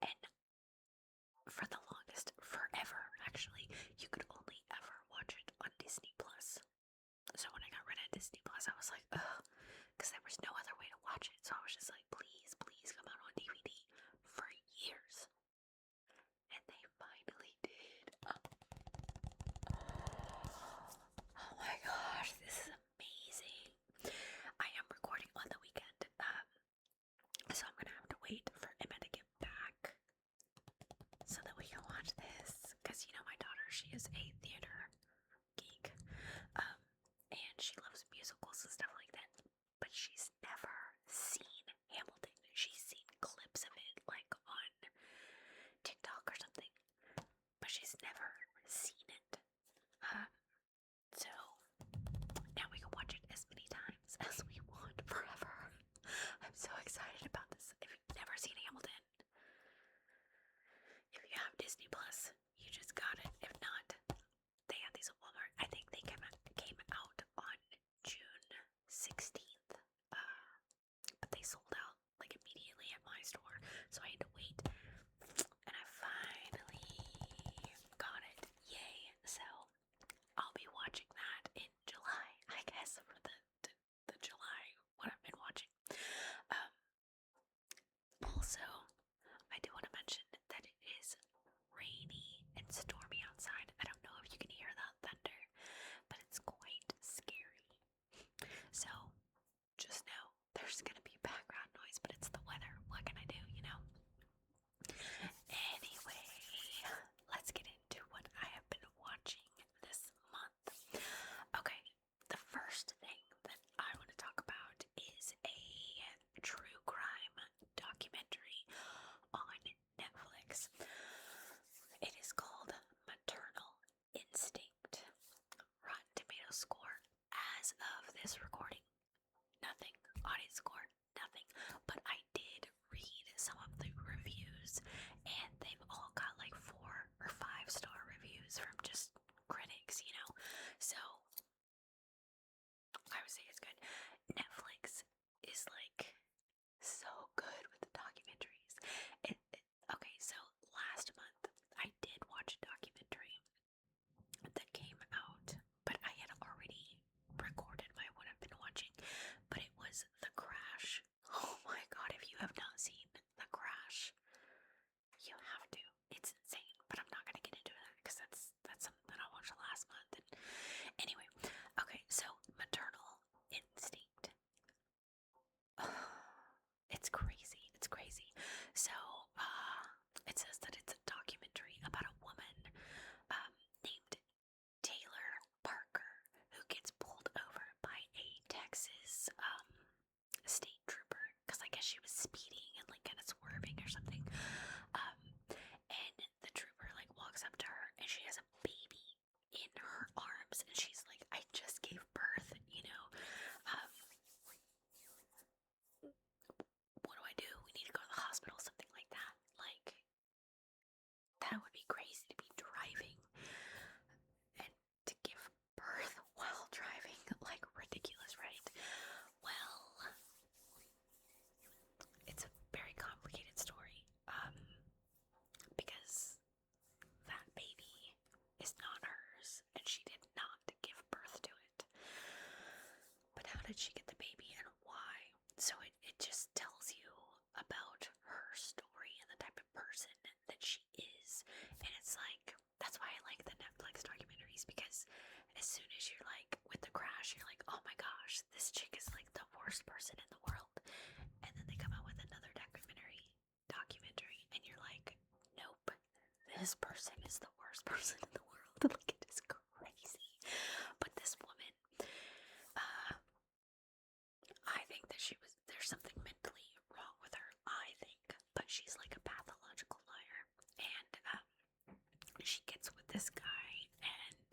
And for the longest, forever actually, you could only ever watch it on Disney Plus. So when I got rid of Disney Plus, I was like, ugh, because there was no other way to watch it. So I was just like, please, please come out on DVD for years. And they finally did. Oh my gosh, this is amazing. I am recording on the weekend, so I'm gonna have to wait for Emma to get back so that we can watch this. Because you know, my daughter, she is a theater geek, and she loves musicals and stuff like that. But she's never seen Hamilton. She's seen clips of it, like on TikTok or something, but she's never seen it. So now we can watch it as many times as we want forever. I'm so excited about this. If you've never seen Hamilton, if you have Disney Plus, you just got it. If not, they had these at Walmart. I think they came out on June 16th, but they sold out like immediately at my store, so I had to wait. And I finally got it. Yay! So I'll be watching that in July, I guess, for the July what I've been watching. Also, I do want to mention that it is rainy and stormy outside. I don't know if you can hear that thunder, but it's quite scary. So just know there's gonna be background noise, but it's the weather. What can I do, you know? Anyway, let's get into what I have been watching this month. Okay, the first thing that I want to talk about is a true crime documentary on Netflix. It is called Maternal Instinct. Rotten Tomatoes score as of this recording, nothing. Audience score, nothing. But I did read some of the reviews, and they've all got like 4 or 5 star reviews from just critics, you know. So I would say it's good. Netflix is like so good with the documentaries. Okay, so last month I did watch a documentary that came out, but I had already recorded what I've been watching. But it was The Crash. Oh my god, if you have not seen The Crash, you have to. It's insane, but I'm not gonna get into that because that's something that I watched last month. And anyway, okay, so Maternal Instinct. It's crazy. It's crazy. So, it says that it's a documentary about a woman named Taylor Parker who gets pulled over by a Texas state trooper because I guess she was speeding and like kind of swerving or something. And the trooper like walks up to her and she has a baby in her arms and she's like, I just gave birth, you know. What do I do? We need to go to the hospital, something like that. Like, that would be crazy to be driving and to give birth while driving. Like, ridiculous, right? Well, it's a very complicated story. Because that baby is not hers and she did not give birth to it. But how did she get the baby and why? So it just tells you about her story and the type of person that she is. And it's like, that's why I like the Netflix documentaries, because as soon as you're like with The Crash, you're like, oh my gosh, this chick is like the worst person in the world. And then they come out with another documentary, and you're like, nope, this person is the worst person in the world. Like, it is crazy. But this woman, I think that there's something mentally wrong with her, I think, but she's like a pathological liar. And she gets with this guy, and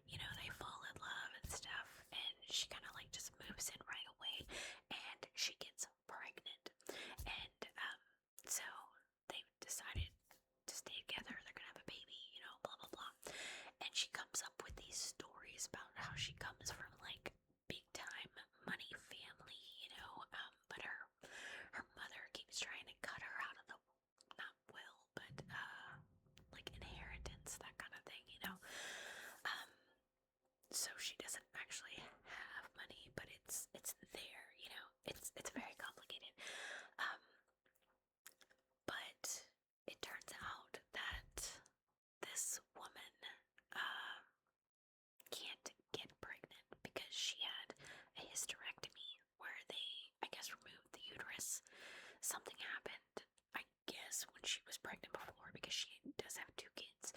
you know, they fall in love and stuff, and she kind of like just moves in right away, and she gets pregnant. And so they've decided to stay together, they're gonna have a baby, you know, blah blah blah. And she comes up with these stories about how she comes from like big time money family, you know, but her mother keeps trying to cut her out of so she doesn't actually have money, but it's there, it's very complicated. Um, but it turns out that this woman uh, can't get pregnant because she had a hysterectomy where they, I guess, removed the uterus. Something happened, I guess, when she was pregnant before because she does have 2 kids.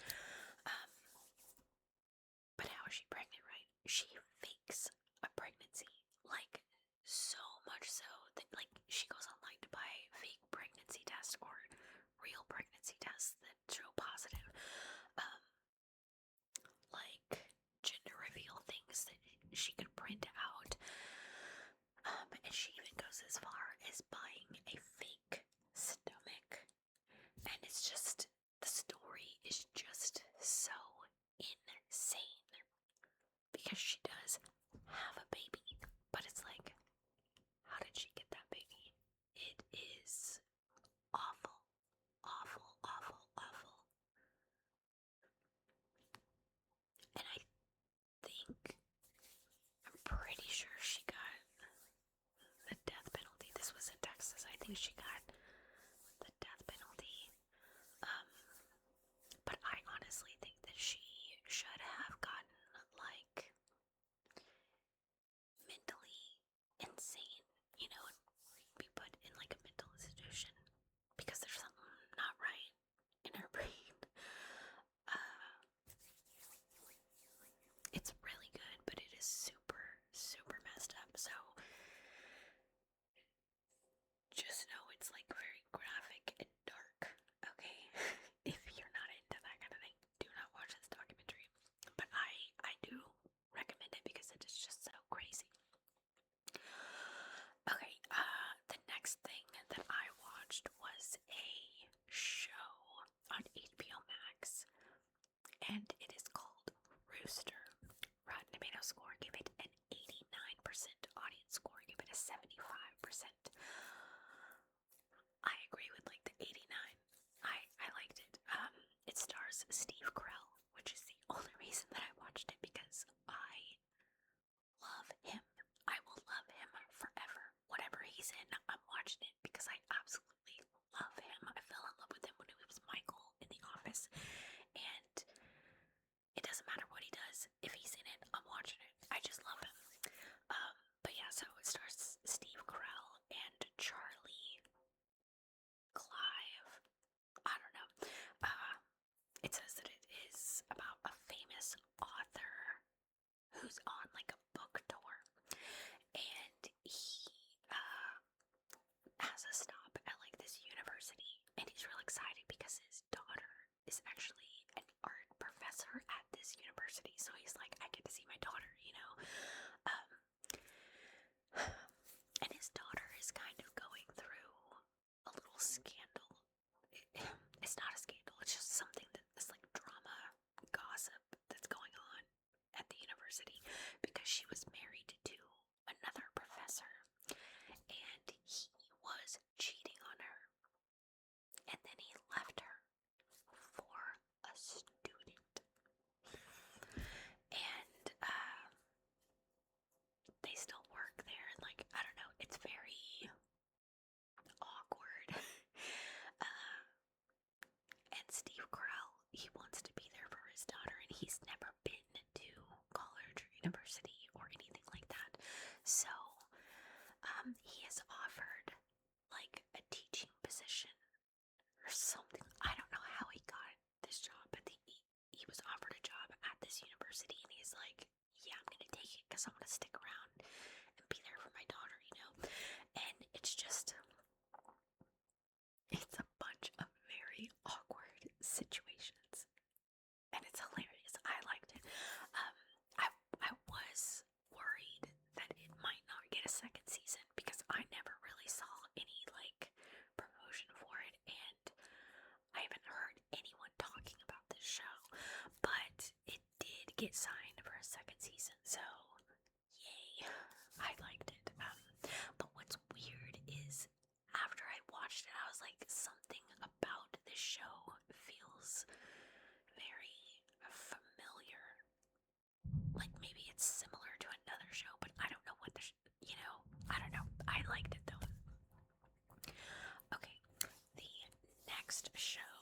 But how is she pregnant, right? She fakes a pregnancy, like so much so that like she goes online to buy fake pregnancy tests or real pregnancy tests that show positive, um, like gender reveal things that she could print out. And she even goes as far as buying a fake stomach, and it's just the story is just so insane because she does have a baby, but it's like, how did she get that baby? It is awful, awful, awful, awful. And I'm pretty sure she got the death penalty. This was in Texas. I think she got the death penalty. Um, but I honestly think that she should have gotten, like, mentally insane, and be put in, like, a mental institution because there's something not right in her brain. Uh, it's really good, but it is super, super messed up. So just know it's like very graphic and dark, okay? If you're not into that kind of thing, do not watch this documentary. But I do recommend it because it is just so crazy. Okay, the next thing that I watched was a show on HBO Max, and it is called Rooster. Rotten Tomato score gave it an 89%. Audience score gave it a 75%. I agree with like the 89. I liked it. It stars Steve Carell, which is the only reason that I watched it because I love him. I will love him forever. Whatever he's in, I'm watching it because I absolutely love him. I fell in love with him when he was Michael in The Office, and it doesn't matter what he does. If he's in it, I'm watching it. I just love him. But yeah, so it stars Steve Carell and Charlie Clive. I don't know. It says that it is about a famous author who's on like a book tour, and he has a stop at like this university, and he's real excited because his daughter is actually an art professor at this university. So he's like, I get to see my daughter, and his daughter is kind of going through a little scandal. It's not a scandal, it's just something that is like drama, gossip that's going on at the university because she was married to another professor and he was cheating on her, and then he left her for a student, and they still work there, and like, I don't know, it's very awkward. And Steve Carell, he wants to be there for his daughter, and he's never been to college or university or anything like that. So, he is offered like a teaching position or something. I don't know how he got this job, but he was offered a job at this university, and he's like, yeah, I'm gonna take it because I want to stick around and be there for my daughter, And it's just, it's a bunch of very awkward situations, and it's hilarious. I liked it. I was worried that it might not get a second season because I never really saw any like promotion for it, and I haven't heard anyone talking about this show, but it did get signed for a second season, so yay, I liked it. But what's weird is after I watched it, I was like, something about this show feels very familiar. Like maybe next show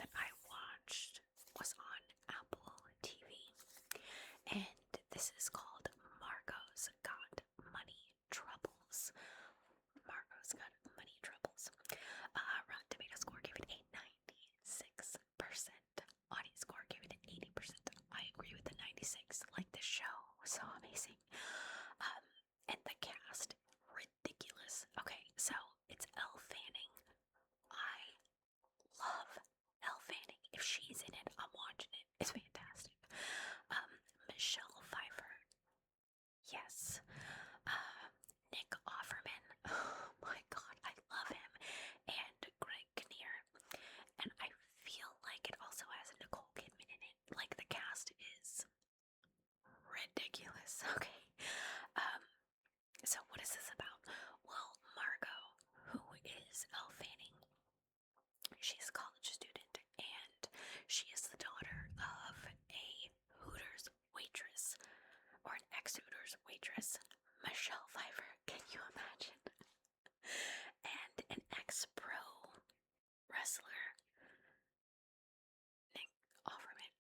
that I watched was on Apple TV, and this is called Margot's Got Money Troubles. Margot's Got Money Troubles. Rotten Tomato score gave it a 96%. Audience score gave it an 80%. I agree with the 96. Like, the show was so amazing. And the cast, ridiculous. Okay, so it's Elle Fanning. I love Elle Fanning. If she's in it, I'm watching it. It's fantastic. Michelle Pfeiffer. Yes. Nick Offerman. Oh my god, I love him. And Greg Kinnear. And I feel like it also has Nicole Kidman in it. Like, the cast is ridiculous. Okay. So what is this about? Well, Margot, who is Elle Fanning, she's a college student, and she is the daughter of a Hooters waitress, or an ex-Hooters waitress, Michelle Pfeiffer. Can you imagine? And an ex-pro wrestler, Nick Offerman.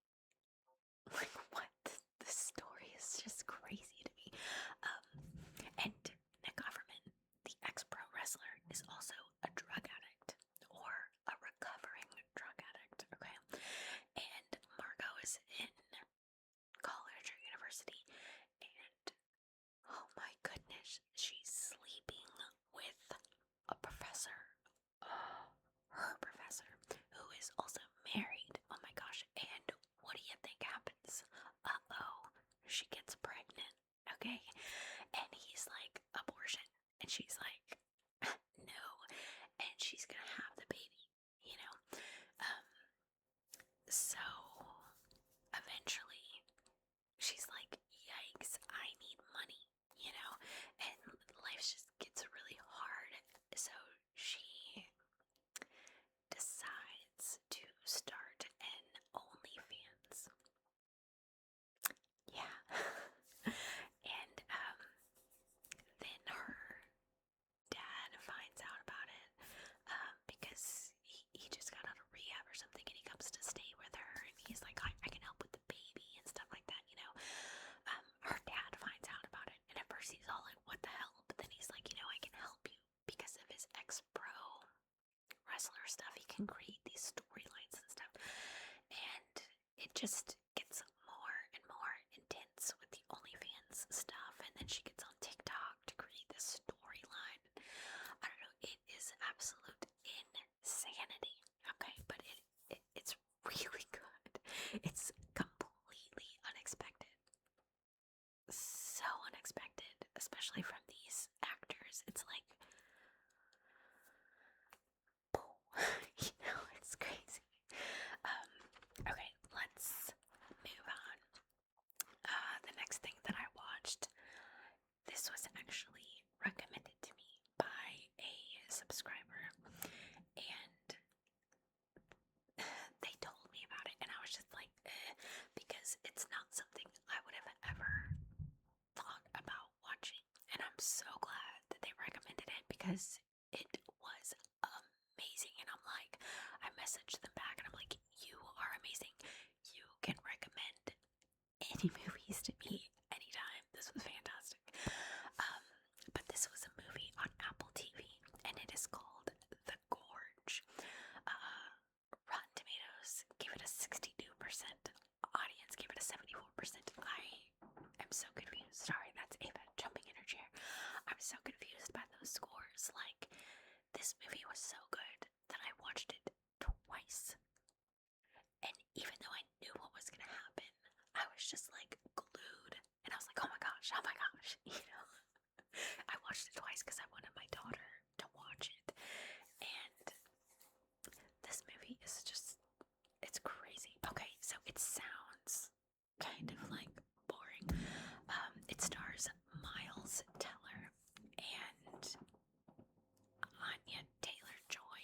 Like, what? The story is just crazy to me. And Nick Offerman, the ex-pro wrestler, is also a drug addict, or a recovering drug addict, okay? And Margot is in college or university, and oh my goodness, she's sleeping with a professor, her professor, who is also married. Oh my gosh, and what do you think happens? Uh-oh, she gets pregnant, okay? And he's like, abortion. And she's like, no. And she's gonna have the baby, you know? So eventually she's like, yikes, I need money, you know? And life just gets really hard. So she decides to start an OnlyFans. Yeah. And then her dad finds out about it, because he just got out of rehab or something, and he comes to stay with her, and he's like, I can help with the baby and stuff like that, you know. Her dad finds out about it, and at first he's all like, what the hell? But then he's like, you know, I can help you because of his ex-pro wrestler stuff. He can create these storylines and stuff, and it just gets more and more intense with the OnlyFans stuff. And then she gets on TikTok to create this storyline. I don't know, it is absolute insanity. Okay, but it's really good. It's completely unexpected. So unexpected, especially from these actors. It's like, you know, it's crazy. Okay, let's move on. The next thing that I watched, this was actually recommended to me by a subscriber, and they told me about it, and I was just like, because it's not something I would have ever thought about watching, and I'm so glad that they recommended it, because it was amazing. And I'm like, I messaged them back, and I'm like, you are amazing. You can recommend any movies to me anytime. This was fantastic. But this was a movie on Apple TV, and it is called The Gorge. Rotten Tomatoes gave it a 62%. Audience gave it a 74%. I am so confused. Sorry, that's Ava jumping in her chair. I'm so confused by those scores. Like, this movie was so good that I watched it twice. And even though I knew what was gonna happen, I was just like glued. And I was like, oh my gosh, you know? I watched it twice because I wanted my daughter to watch it. And this movie is just, it's crazy. Okay, so it sounds kind of like boring. It stars Miles Teller and Anya Taylor-Joy.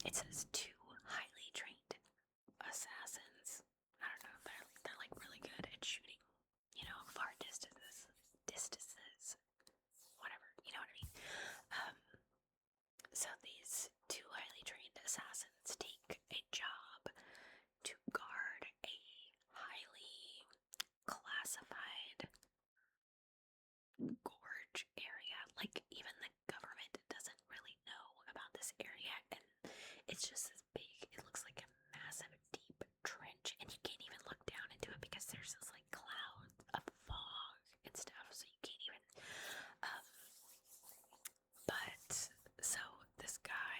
It says two highly trained assassins. I don't know, they're like really good at shooting, you know, far distances, whatever. it's just this big, it looks like a massive deep trench, and you can't even look down into it because there's this like cloud of fog and stuff, so you can't even um but so this guy,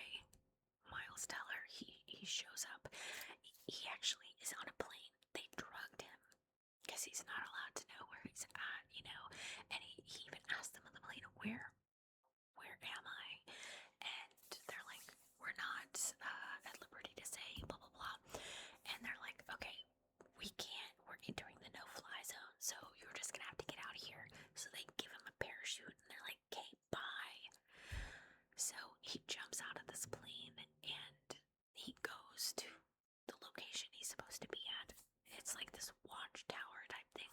Miles Teller, he shows up. He actually is on a plane. They drugged him because he's not allowed to know where he's at, you know. And he even asked them on the plane, where am I? And they're like, we're not at liberty to say blah blah blah. And they're like, okay, we can't. We're entering the no-fly zone, so you're just gonna have to get out of here. So they give him a parachute, and they're like, okay, bye. So he jumps out of this plane and he goes to the location he's supposed to be at. It's like this watchtower type thing.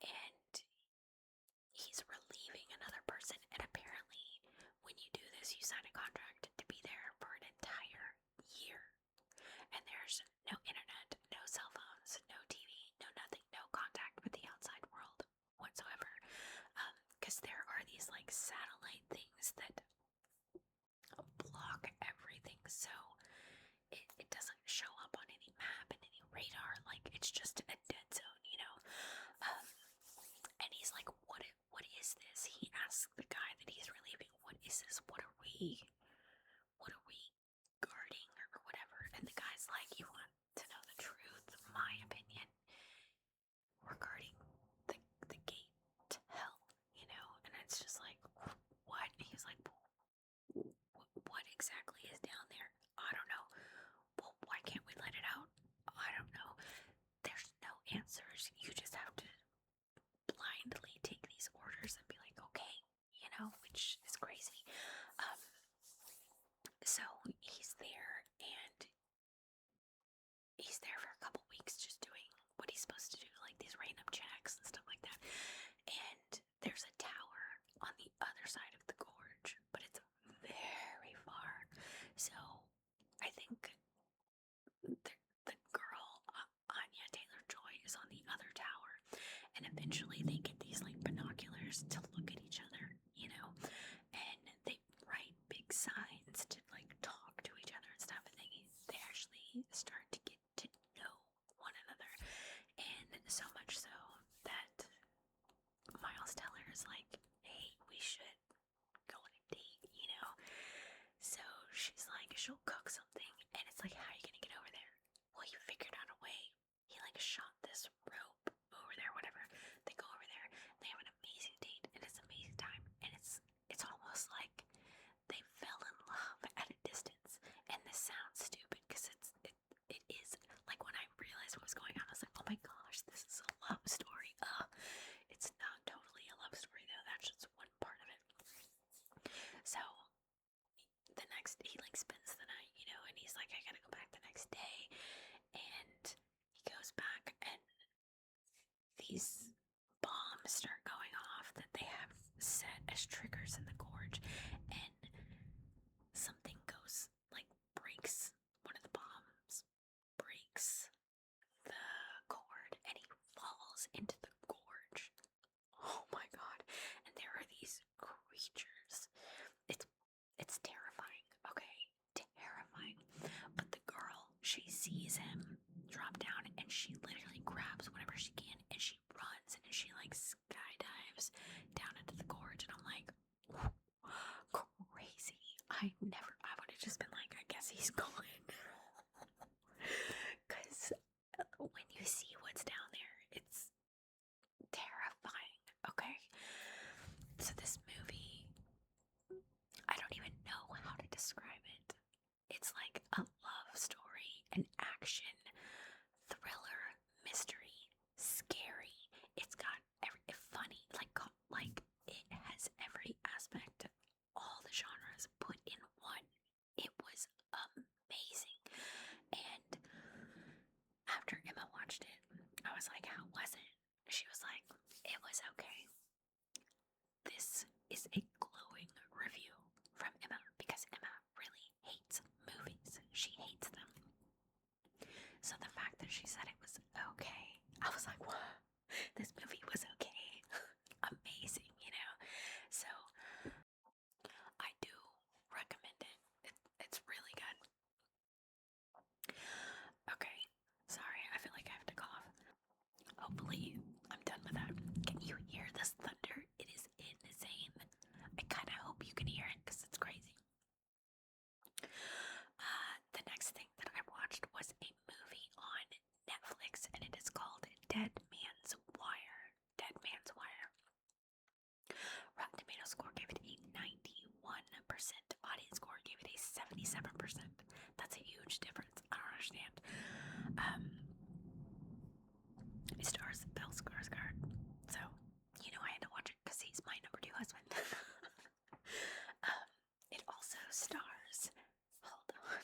And he's relieving another person. And apparently, when you do this, you sign a contract to be there for an entire year. And there's no internet, no cell phones, no TV, no nothing, no contact with the outside world whatsoever. Because there are these like satellite things that block everything, so it doesn't show up on any map and any radar. Like, it's just a dead zone, you know. And he's like, what is this? He asks the guy that he's relieving, what is this? What are we guarding or whatever? And the guy's like, you want to know the truth? My opinion, we're guarding the gate to hell, you know. And it's just like, what? And he's like, what exactly is down there? I don't know. Well, why can't we let it out? I don't know. There's no answers. You just have to blindly take these orders and be like, okay, you know, which is crazy. So he's there, and he's there for a couple weeks just doing what he's supposed to do, like these random checks and stuff like that. And there's a tower on the other side of the gorge, but it's very far. So I think the girl, Anya Taylor-Joy, is on the other tower, and eventually they get these like binoculars to look at each other, you know, and they write big signs to like talk to each other and stuff, and they actually start to get to know one another, and so much so that Miles Teller is like, hey, we should go on a date, you know. So she's like, she'll cook something, and it's like, how are you gonna get over there? Well, he figured out a way. He like shot this rope over there, whatever. They go over there, they have an amazing date, and it's an amazing time, and it's almost like they fell in love at a distance. And this sounds stupid because it is like, when I realized what was going on, I was like, oh my gosh, this is a love story. It's not totally a love story though. That's just one part of it. So the next, he like spends the night, you know, and he's like, I gotta go back the next day. And he goes back, and these bombs start going off that they have set as triggers in the gorge, and something goes, like, breaks one of the bombs, breaks the cord, and he falls into the gorge. Oh my god. And there are these creatures. It's terrifying, okay? Terrifying. But the girl, she sees him drop down, and she literally grabs whatever she can, and she runs, and she like skydives down into the gorge, and I'm like, crazy. I would have just been like, I guess he's going. Because when you see what's down there, it's terrifying, okay? So this movie, I don't even know how to describe it. It's like a love story, an action, thriller, mystery, scary. It's got funny, like it has every aspect of all the genres put in one. It was amazing. And after Emma watched it, I was like, how was it? She was like, it was okay. This is a glowing review from Emma, because Emma really hates movies. She hates them. So the fact that she said it was okay, I was like, what? This movie was okay. Amazing, you know? So I do recommend it. It's really good. That's a huge difference. I don't understand. It stars Bill Skarsgård, so you know I had to watch it because he's my number 2 husband. It also stars. Hold on.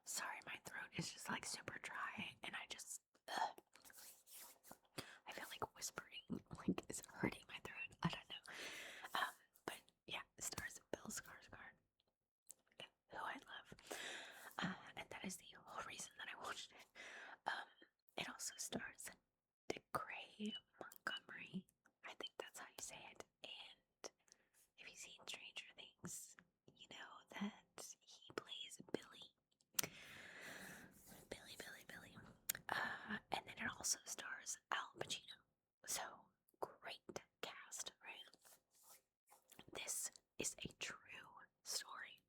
Sorry, my throat is just like super dry, and I just. I feel like whispering, like it's hurting my throat. I don't know. But yeah, it stars Bill Skarsgård, who I love, and that is the whole reason that I watched it. It also stars DeGray Montgomery. I think that's how you say it. And if you've seen Stranger Things, you know that he plays Billy. Billy. And then it also stars Al Pacino. So, great cast, right? This is a true story.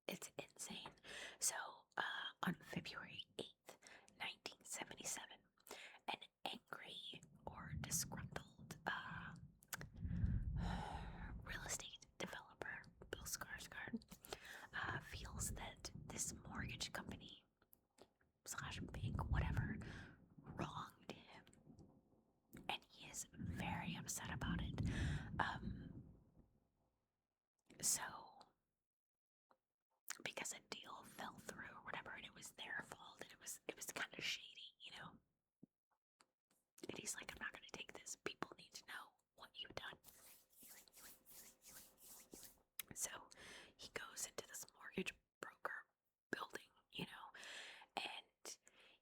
It's insane. So, on February 8th, 1977, an angry or disgruntled real estate developer, Bill Skarsgård, feels that this mortgage company / bank, whatever, wronged him, and he is very upset about it. So because a deal fell through or whatever, and it was their fault, and it was kind of shady, you know. And he's like, I'm not gonna take this. People need to know what you've done. So he goes into this mortgage broker building, you know, and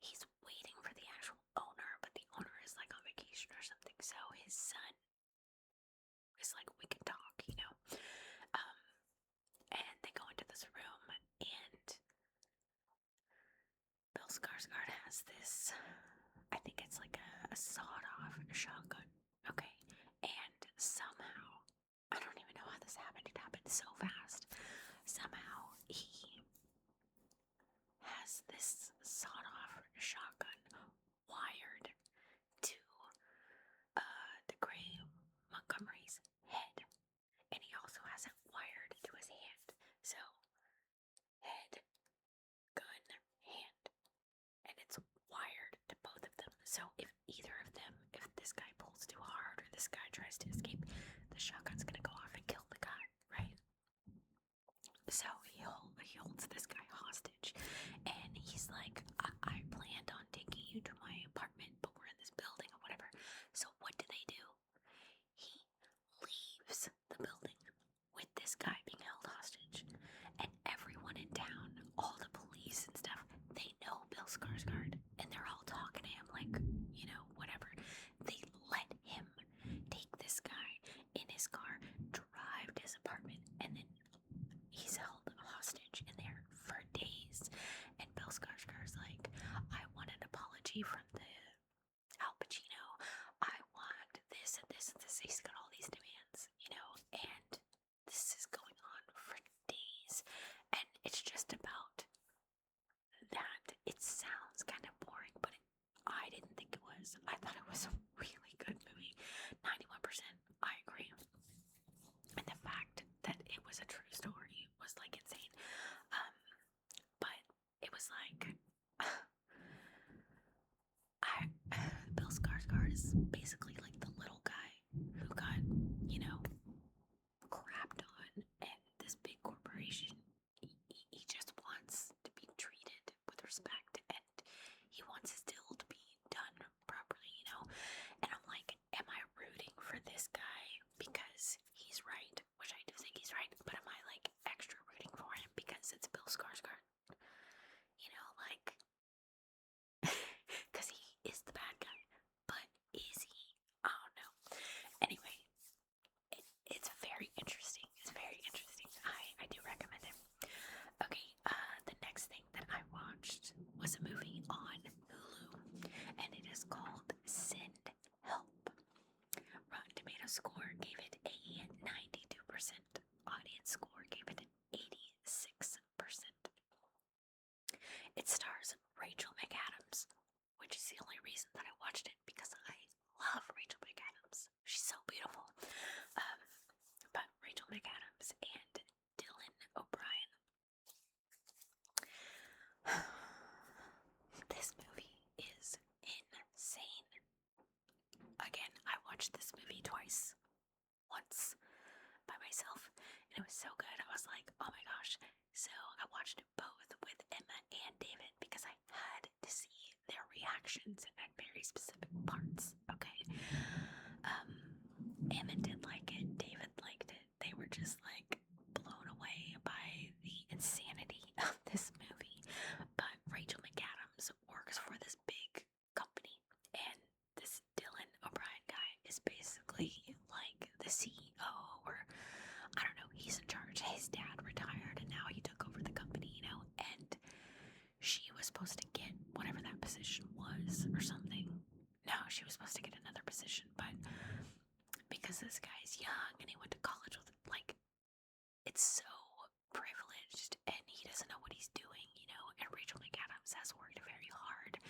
he's waiting for the actual owner, but the owner is like on vacation or something. So his son is like, we can talk, you know. And they go into this room, and Bill Skarsgård has this, I think it's like a sawed-off shotgun, okay? And somehow, I don't even know how this happened. It happened so fast. Somehow he has this sawed-off shotgun wired to DeGray Montgomery's head, and he also has it wired to his hand. So head, gun, hand, and it's wired to both of them. So if either of them, if this guy pulls too hard or this guy tries to escape, the shotgun's gonna go off and kill the guy, right? So he holds this guy hostage, and he's like, I planned on taking you to my apartment, but we're in this building or whatever. So what do? He leaves the building with this guy being held hostage, and everyone in town, all the police and stuff, they know Bill Skarsgård, and they're all talking to him like, you know, whatever. They let him take this guy in his car, drive to his apartment, and then he's held hostage in there for days. And Bill Skarsgård's like, I want an apology from the Al Pacino. I want this and this and this. He's got all these demands, you know, and this is going on for days. And it's just about that. It sounds kind of boring, but I didn't think it was. I thought it was a really good movie. 91%, I agree. And the fact that it was a true story was like insane. But it was like, Bill Skarsgård is basically like the little guy who got, you know, crapped on, and this big corporation, he just wants to be treated with respect, and he wants his deal to be done properly, you know. And I'm like, am I rooting for this guy because he's right, which I do think he's right, but am I like extra rooting for him because it's Bill Skarsgård? You know, like, because he is the bad guy, but is he? I don't know. Anyway, it's very interesting. It's very interesting. I do recommend it. Okay, the next thing that I watched was a movie on Hulu, and it is called Send Help. Rotten Tomatoes score gave it a 92%. Audience score gave it an 86%. It stars Rachel McAdams, which is the only reason that I watched it, because I love Rachel McAdams. She's so beautiful. But Rachel McAdams and Dylan O'Brien. reactions at very specific parts. Okay. Emmett did like it. David liked it. They were just like blown away by the insanity of this movie. But Rachel McAdams works for this big company, and this Dylan O'Brien guy is basically like the CEO, or I don't know, he's in charge. His dad retired and now he took over the company, and she was supposed to get whatever that position was or something. No, she was supposed to get another position, but because this guy's young and he went to college with, like, it's so privileged and he doesn't know what he's doing, and Rachel McAdams has worked very hard,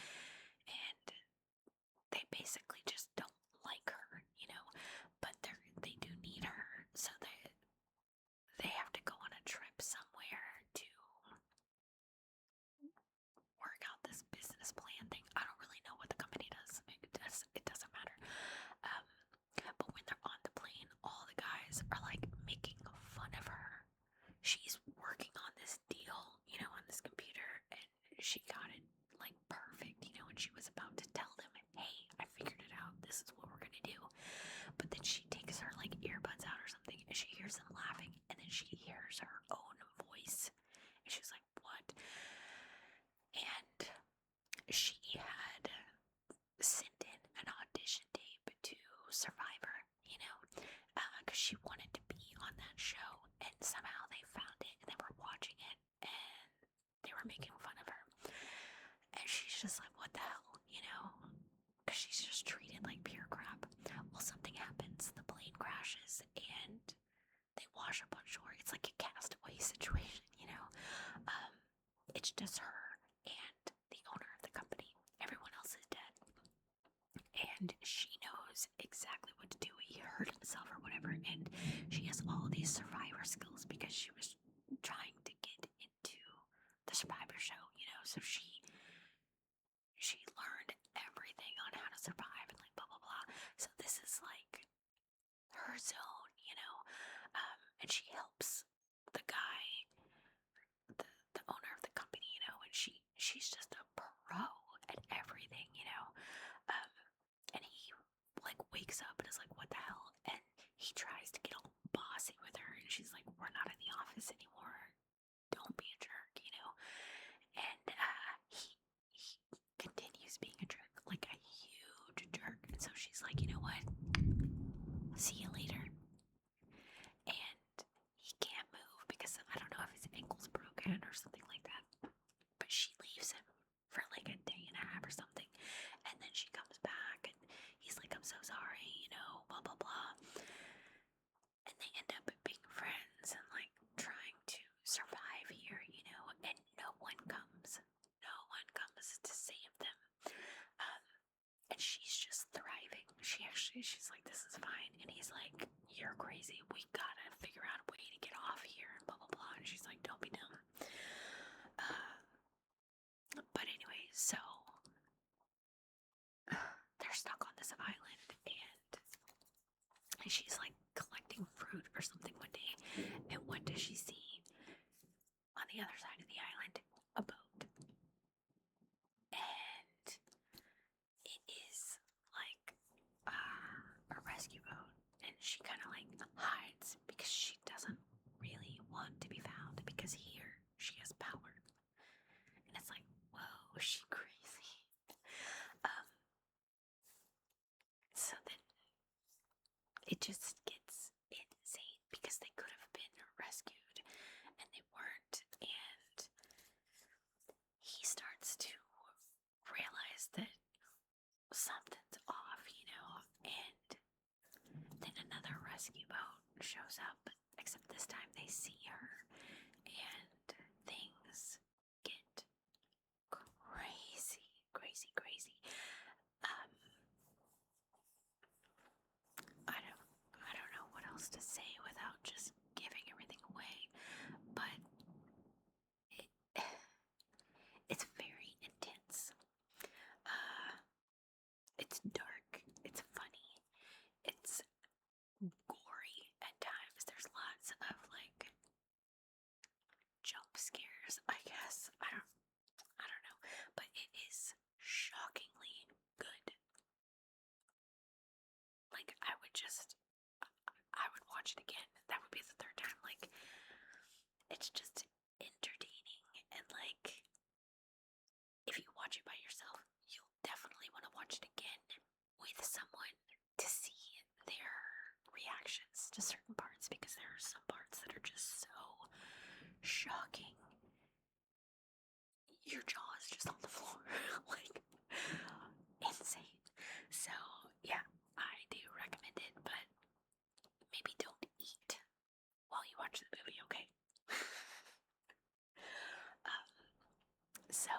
and they basically just don't like her, but they do need her, so they have to go on a trip somewhere to work out this business plan thing. I don't really know what the company does. It doesn't matter. But when they're on the plane, all the guys are like making fun of her. She's working on this deal, on this computer, and she got it like perfect, and she was about to tell them, hey, I figured it out. This is what we're gonna do. But then she takes her like earbuds out or something, and she hears them laughing, and then she hears her own voice, and she's like, what? And she had sent in an audition tape to Survivor, because she wanted to be on that show, and somehow they found it, and they were watching it, and they were making fun of her, and she's just like, what the hell, because she's just treated like pure crap. Well, something happens, the plane crashes, and they wash up on shore. It's like a castaway situation, it's just her and the owner of the company. Everyone else is dead. And she knows exactly what to do. He hurt himself or whatever, and she has all these survivor skills because she was trying to get into the Survivor show, so she learned everything on how to survive and like blah blah blah. So this is like her zone, and she helps the guy, the owner of the company, and she's just a pro at everything, and he like wakes up and is like, what the hell? And he tries to get all bossy with her, and she's like, we're not in the office anymore, don't be a jerk, and he continues being a jerk, like a huge jerk. And so she's like, you know what, see you later. And he can't move because I don't know if his ankle's broken or something like that, but she leaves him for like a day and a half or something, and then she comes back and he's like, I'm so sorry, blah blah blah, and they end up being friends and like trying to survive here, and no one comes to save them, and she's just thriving. She's like, this is fine, and he's like, you're crazy, we gotta figure out a way to get off here, and blah blah blah, and she's like, don't be dumb. But anyway, so they're stuck on this island, and she's like collecting fruit or something one day, and what does she see on the other side of the island? A boat. And it is like a rescue boat, and she kind of like hides because she doesn't really want to be found, because here she has power, and it's like, whoa, is she crazy? So then it just gets insane because they could have been rescued and they weren't, and he starts to realize that something's off, and then another rescue boat shows up, except this time they see her, and things get crazy. I would watch it again. That would be the third time. Like, it's just entertaining, and like, if you watch it by yourself, you'll definitely want to watch it again with someone to see their reactions to certain parts, because there are some parts that are just so shocking. Your jaw is just on the floor. Like, insane. So, yeah, I do recommend it, but maybe don't eat while you watch the movie, okay? So,